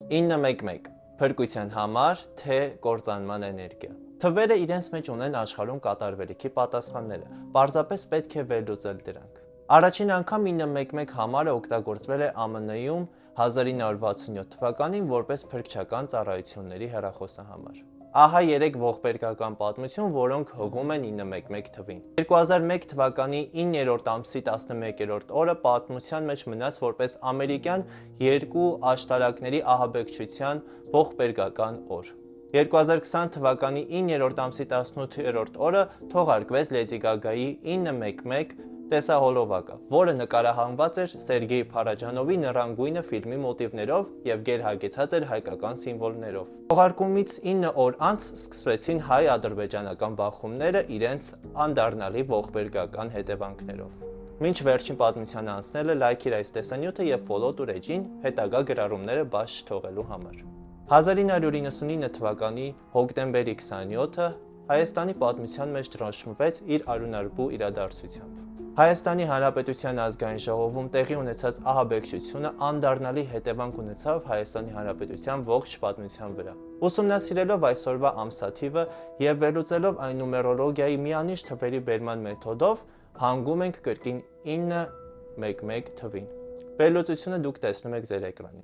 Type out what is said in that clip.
911 Փրկության համար թե կործանման էներգիա։ Թվերը իրենց մեջ ունեն աշխարհում կատարվելիքի պատասխանները, պարզապես պետք է վերլուծել դրանք։ Առաջին անգամ 911 համարը օգտագործվել է ԱՄՆ-ում 1967 թվականին որպես փրկչական ծառայությունների հեռախոսահամար։ Ահա 3 ողբերգական պատմություն, որոնք հղում են 911 թվին։ 2001 թվականի 9-րդ ամսի 11-րդ օրը պատմության մեջ մնաց որպես ամերիկյան երկու աշտարակների ահաբեկչության ողբերգական օր։ 2020 թվականի 9-րդ ամսի 18-րդ օրը թողարկվեց Լեդի Գագայի 911 տեսահոլովակը, որը նկարահանված էր Սերգեյ Փարաջանովի Նռան գույնը ֆիլմի մոտիվներով եւ գերհագեցած էր հայկական սիմվոլներով։ Թողարկումից 9 օր անց սկսվեցին հայ-ադրբեջանական բախումները իրենց անդառնալի ողբերգական հետևանքներով։ Մինչ վերջին պատմության անցնելը լայքիր այս տեսանյութը եւ ֆոլո տուր էջին հետագա գրառումները բաց չթողելու համար։ 1999 թվականի հոկտեմբերի 27-ը Հայաստանի պատմության մեջ դրոշմվեց իր արյունարբու իրադարձությամբ։ Հայաստանի Հանրապետության ազգային ժողովում տեղի ունեցած ահաբեկչությունը անդառնալի հետևանք ունեցավ Հայաստանի Հանրապետության ողջ պատմության վրա։ Ուսումնասիրելով այսօրվա ամսաթիվը եւ վերլուծելով այն նումերոլոգիայի միանիշ թվերի բերման մեթոդով, հանգում ենք կրկին 911 թվին։ Վերլուծությունը դուք տեսնում եք ձեր էկրանին։